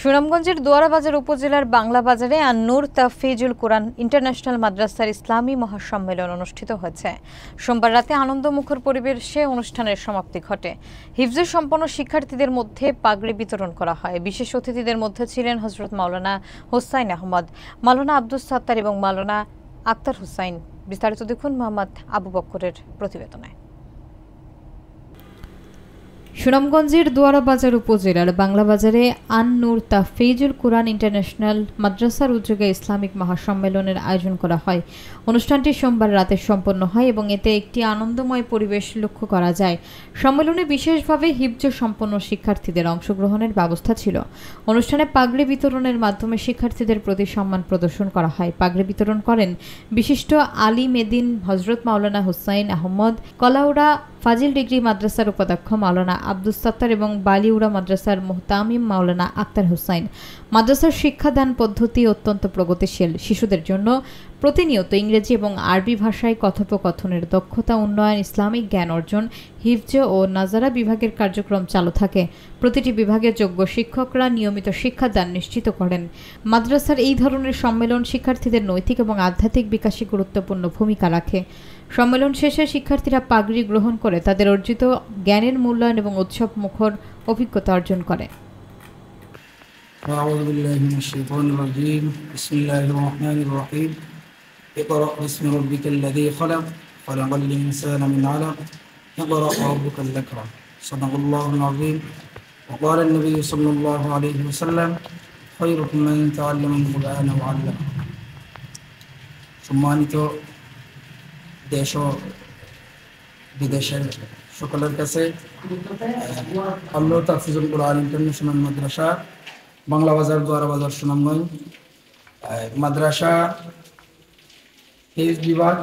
সুনামগঞ্জের দোয়ারাবাজার উপজেলার বাংলা বাজারে আন-নূর তাফিজুল কুরআন ইন্টারন্যাশনাল মাদ্রাসার ইসলামী মহাসম্মেলন অনুষ্ঠিত হয়েছে। সোমবার রাতে আনন্দমুখর পরিবেশে অনুষ্ঠানের সমাপ্তি ঘটে। হিফজ সম্পন্ন শিক্ষার্থীদের মধ্যে পাগড়ি বিতরণ করা হয়। বিশেষ অতিথিদের মধ্যে ছিলেন হযরত মাওলানা হোসাইন আহমদ, মাওলানা আব্দুস সাত্তার এবং মাওলানা আক্তার হোসাইন। বিস্তারিত দেখুন মোহাম্মদ আবু বক্করের প্রতিবেদনে। সুনামগঞ্জের দোয়ারাবাজার উপজেলার বাংলা বাজারে আন-নূর তাফিজুল কুরআন ইন্টারন্যাশনাল মাদ্রাসার উদ্যোগে ইসলামিক মহাসম্মেলনের আয়োজন করা হয়। অনুষ্ঠানটি সোমবার রাতে সম্পন্ন হয় এবং এতে একটি আনন্দময় পরিবেশ লক্ষ্য করা যায়। সম্মেলনে বিশেষভাবে হিফজ সম্পন্ন শিক্ষার্থীদের অংশগ্রহণের ব্যবস্থা ছিল। অনুষ্ঠানে পাগড়ি বিতরণের মাধ্যমে শিক্ষার্থীদের প্রতি সম্মান প্রদর্শন করা হয়। পাগড়ি বিতরণ করেন বিশিষ্ট আলিম এদিন হযরত মাওলানা হোসাইন আহমদ, কলাউড়া ফাজিল ডিগ্রি মাদ্রাসার উপাধ্যক্ষ মাওলানা আব্দুস সাত্তার এবং বালিউড়া মাদ্রাসার মুহতামিম মাওলানা আক্তার হোসাইন। মাদ্রাসার শিক্ষাদান পদ্ধতি অত্যন্ত প্রগতিশীল। শিশুদের জন্য প্রতিনিয়ত ইংরেজি এবং আরবি ভাষায় কথোপকথনের দক্ষতা উন্নয়ন, ইসলামিক জ্ঞান অর্জন, হিফজ ও নাজারা বিভাগের কার্যক্রম চালু থাকে। প্রতিটি বিভাগের যোগ্য শিক্ষকরা নিয়মিত শিক্ষাদান নিশ্চিত করেন। মাদ্রাসার এই ধরনের সম্মেলন শিক্ষার্থীদের নৈতিক এবং আধ্যাত্মিক বিকাশে গুরুত্বপূর্ণ ভূমিকা রাখে। সম্মেলন শেষে শিক্ষার্থীরা পাগড়ি গ্রহণ করে তাদের অর্জিত জ্ঞানের মূল্যায়ন এবং উৎসব মুখর অভিজ্ঞতা অর্জন করে। أعوذ بالله من الشيطان الرجيم بسم الله الرحمن الرحيم اقرأ باسم ربك الذي خلق خلق الإنسان من علق اقرأ ربك الأكرم صدق الله العظيم وقال النبي صلى الله عليه وسلم خيركم من تعلم القرآن وعلمه সম্মানিত দেশ ও বিদেশের সকলের কাছে আন-নূর তাফিজুল কুরআন ইন্টারন্যাশনাল মাদ্রাসা বাংলা বাজার দোয়ারাবাজার সুনামগঞ্জ মাদ্রাসা হিফজ বিভাগ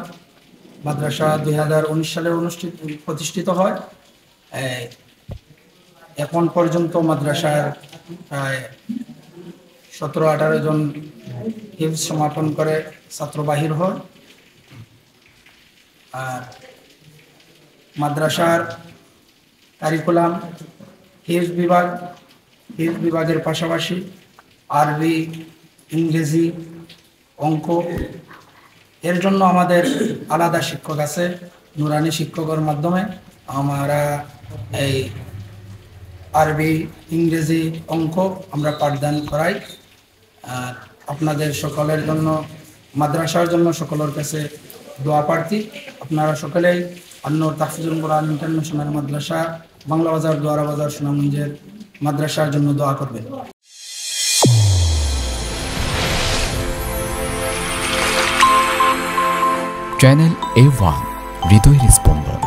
মাদ্রাসা 2019 সালে প্রতিষ্ঠিত হয়। এখন পর্যন্ত মাদ্রাসার প্রায় 17-18 জন হিফজ সমাপন করে ছাত্র বাহির হয়। আর মাদ্রাসার কারিকুলাম হিফজ বিভাগের পাশাপাশি আরবি, ইংরেজি, অঙ্ক এর জন্য আমাদের আলাদা শিক্ষক আছে। নুরানি শিক্ষকের মাধ্যমে আমরা এই আরবি, ইংরেজি, অঙ্ক আমরা পাঠদান করাই। আর আপনাদের সকলের জন্য মাদ্রাসার জন্য সকলের কাছে দোয়া প্রার্থী। আপনারা সকলেই আন-নূর তাফিজুল কুরআন ইন্টারন্যাশনাল মাদ্রাসা বাংলা বাজার দোয়ারাবাজার সুনামগঞ্জের মাদ্রাসার জন্য দোয়া করবেন। চ্যানেল A1 হৃদয়ের স্পন্দন।